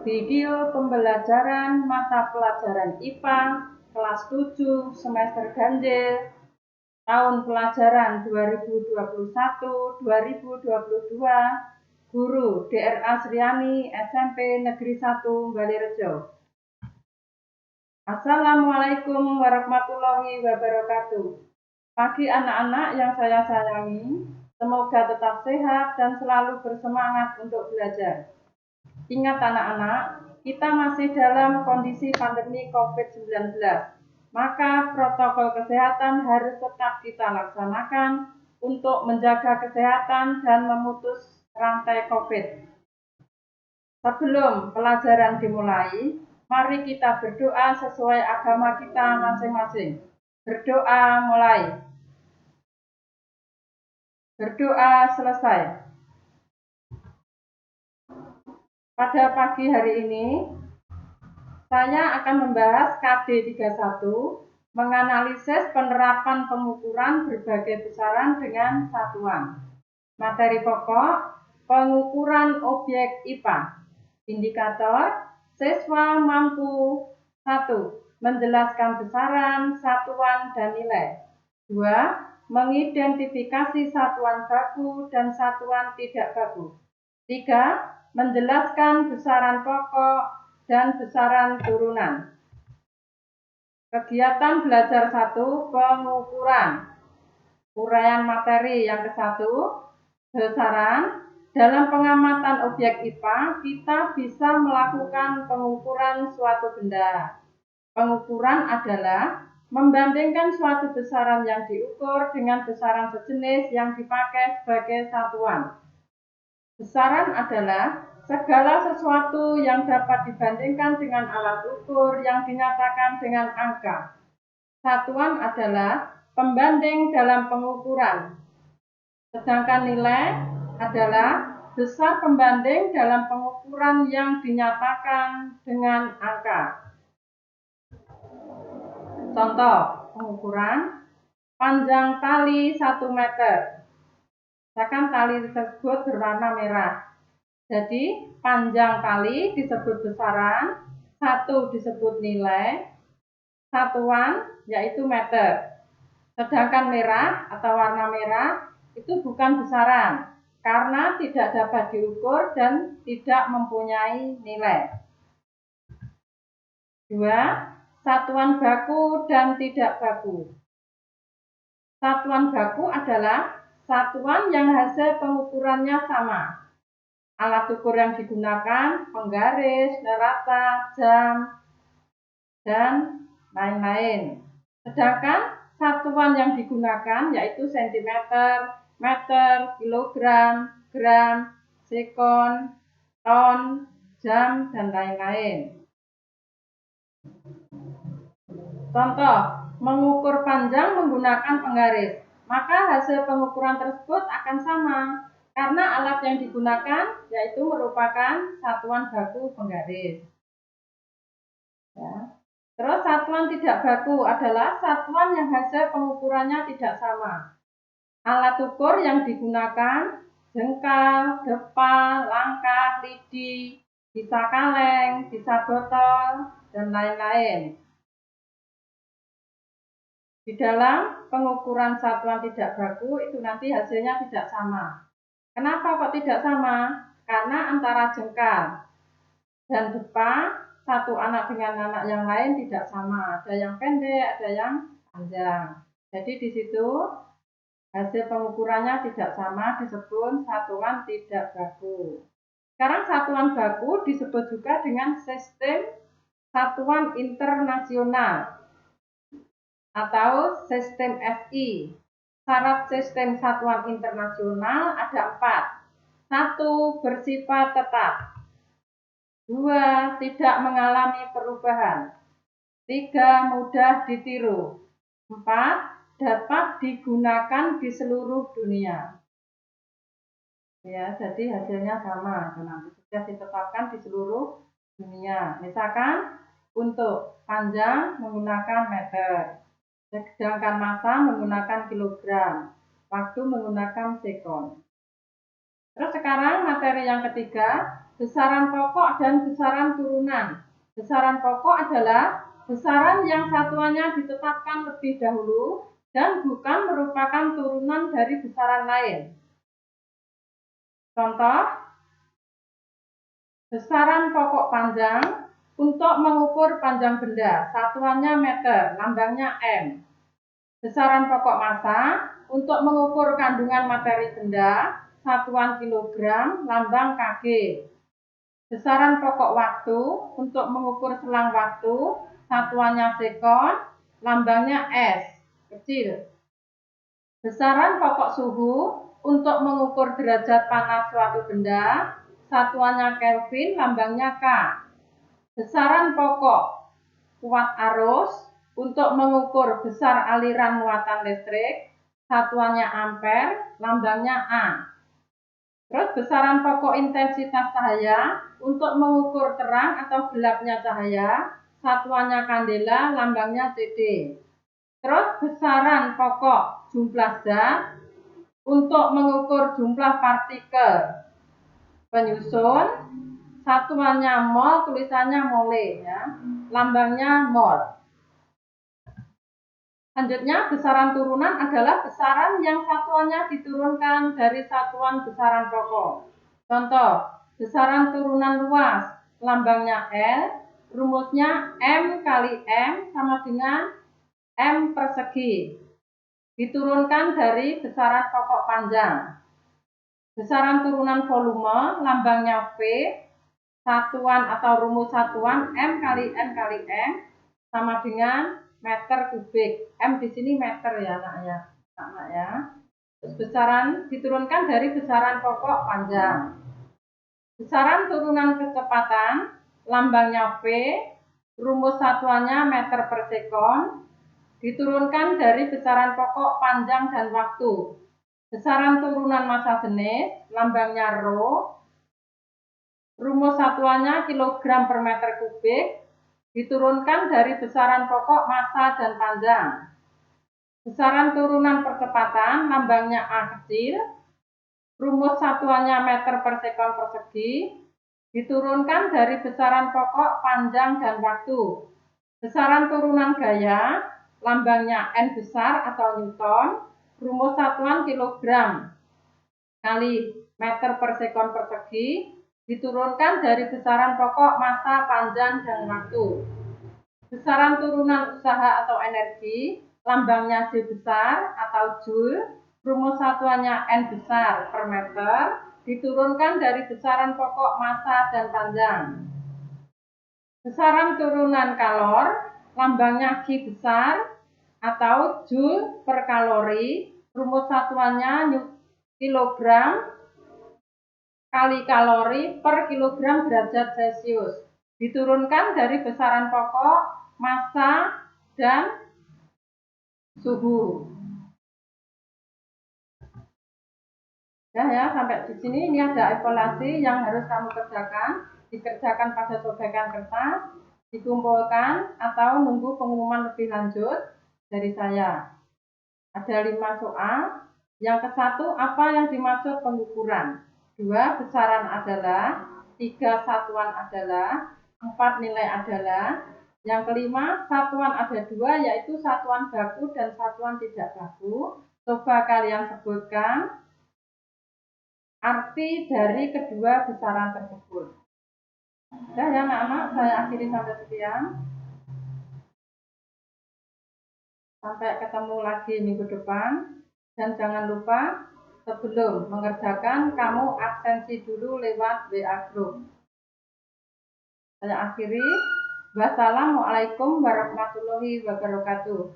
Video pembelajaran mata pelajaran IPA kelas 7 semester ganjil tahun pelajaran 2021-2022, Guru DRA Sriani SMP Negeri 1 Balirejo. Assalamualaikum warahmatullahi wabarakatuh. Pagi anak-anak yang saya sayangi, semoga tetap sehat dan selalu bersemangat untuk belajar. Ingat anak-anak, kita masih dalam kondisi pandemi COVID-19, maka protokol kesehatan harus tetap kita laksanakan untuk menjaga kesehatan dan memutus rantai COVID. Sebelum pelajaran dimulai, mari kita berdoa sesuai agama kita masing-masing. Berdoa mulai. Berdoa selesai. Pada pagi hari ini, saya akan membahas KD 31, menganalisis penerapan pengukuran berbagai besaran dengan satuan. Materi pokok, pengukuran objek IPA. Indikator, siswa mampu 1. Menjelaskan besaran, satuan, dan nilai. 2. Mengidentifikasi satuan baku dan satuan tidak baku. 3. Menjelaskan besaran pokok dan besaran turunan. Kegiatan belajar 1, pengukuran. Uraian materi yang ke-1, besaran. Dalam pengamatan objek IPA, kita bisa melakukan pengukuran suatu benda. Pengukuran adalah membandingkan suatu besaran yang diukur dengan besaran sejenis yang dipakai sebagai satuan. Besaran adalah segala sesuatu yang dapat dibandingkan dengan alat ukur yang dinyatakan dengan angka. Satuan adalah pembanding dalam pengukuran. Sedangkan nilai adalah besar pembanding dalam pengukuran yang dinyatakan dengan angka. Contoh pengukuran, panjang tali 1 meter. Misalkan tali tersebut berwarna merah. Jadi panjang tali disebut besaran, 1 disebut nilai, satuan yaitu meter. Sedangkan merah atau warna merah itu bukan besaran karena tidak dapat diukur dan tidak mempunyai nilai. 2. Satuan baku dan tidak baku. Satuan baku adalah satuan yang hasil pengukurannya sama. Alat ukur yang digunakan, penggaris, nerata, jam, dan lain-lain. Sedangkan satuan yang digunakan yaitu sentimeter, meter, kilogram, gram, sekon, ton, jam, dan lain-lain. Contoh, mengukur panjang menggunakan penggaris. Maka hasil pengukuran tersebut akan sama karena alat yang digunakan yaitu merupakan satuan baku penggaris. Ya. Terus satuan tidak baku adalah satuan yang hasil pengukurannya tidak sama. Alat ukur yang digunakan jengkal, depa, langkah, lidi, bisa kaleng, bisa botol, dan lain-lain. Di dalam pengukuran satuan tidak baku itu nanti hasilnya tidak sama. Kenapa kok tidak sama? Karena antara jengkal dan depa, satu anak dengan anak yang lain tidak sama. Ada yang pendek, ada yang panjang. Jadi di situ hasil pengukurannya tidak sama, disebut satuan tidak baku. Sekarang satuan baku disebut juga dengan sistem satuan internasional atau sistem SI. Syarat sistem satuan internasional ada 4. 1. Bersifat tetap. 2. Tidak mengalami perubahan. 3. Mudah ditiru. 4. Dapat digunakan di seluruh dunia. Ya, jadi hasilnya sama. Nanti sudah ditetapkan di seluruh dunia. Misalkan untuk panjang menggunakan meter. Sedangkan massa menggunakan kilogram, waktu menggunakan sekon. Terus sekarang materi yang ketiga, besaran pokok dan besaran turunan. Besaran pokok adalah besaran yang satuannya ditetapkan lebih dahulu dan bukan merupakan turunan dari besaran lain. Contoh, besaran pokok panjang untuk mengukur panjang benda, satuannya meter, lambangnya M. Besaran pokok massa untuk mengukur kandungan materi benda, satuan kilogram, lambang Kg. Besaran pokok waktu untuk mengukur selang waktu, satuannya sekon, lambangnya S, kecil. Besaran pokok suhu untuk mengukur derajat panas suatu benda, satuannya Kelvin, lambangnya K. Besaran pokok kuat arus untuk mengukur besar aliran muatan listrik, satuannya ampere, lambangnya A. Terus besaran pokok intensitas cahaya untuk mengukur terang atau gelapnya cahaya, satuannya kandela, lambangnya CD. Terus besaran pokok jumlah zat untuk mengukur jumlah partikel penyusun, satuannya mol, tulisannya mole, ya, lambangnya mol. Selanjutnya, besaran turunan adalah besaran yang satuannya diturunkan dari satuan besaran pokok. Contoh, besaran turunan luas, lambangnya L, rumusnya M kali M sama dengan M persegi. Diturunkan dari besaran pokok panjang. Besaran turunan volume, lambangnya V, satuan atau rumus satuan M kali N kali M sama dengan meter kubik. M di sini meter ya, Nak ya. Terus besaran diturunkan dari besaran pokok panjang. Besaran turunan kecepatan, lambangnya V, rumus satuannya meter per sekon, diturunkan dari besaran pokok panjang dan waktu. Besaran turunan massa jenis, lambangnya Rho, rumus satuannya kilogram per meter kubik, diturunkan dari besaran pokok massa dan panjang. Besaran turunan percepatan, lambangnya A kecil, rumus satuannya meter per sekon persegi, diturunkan dari besaran pokok panjang dan waktu. Besaran turunan gaya, lambangnya N besar atau Newton, rumus satuan kilogram kali meter per sekon persegi, diturunkan dari besaran pokok massa, panjang, dan waktu. Besaran turunan usaha atau energi, lambangnya J besar atau Joule, rumus satuannya N besar per meter, diturunkan dari besaran pokok massa dan panjang. Besaran turunan kalor, lambangnya G besar atau Joule per kalori, rumus satuannya kilogram kali kalori per kilogram derajat Celcius. Diturunkan dari besaran pokok, massa, dan suhu. Ya, sampai di sini ini ada evaluasi yang harus kamu kerjakan. Dikerjakan pada sobekan kertas, dikumpulkan, atau nunggu pengumuman lebih lanjut dari saya. Ada 5 soal. Yang ke-1, apa yang dimaksud pengukuran? 2, besaran adalah. 3, satuan adalah. 4, nilai adalah. Yang kelima, satuan ada 2, yaitu satuan baku dan satuan tidak baku. Coba kalian sebutkan arti dari kedua besaran tersebut. Sudah ya anak-anak, saya akhiri sampai sekian. Sampai ketemu lagi minggu depan. Dan jangan lupa sebelum mengerjakan kamu absensi dulu lewat WA Group. Saya akhiri. Wassalamualaikum warahmatullahi wabarakatuh.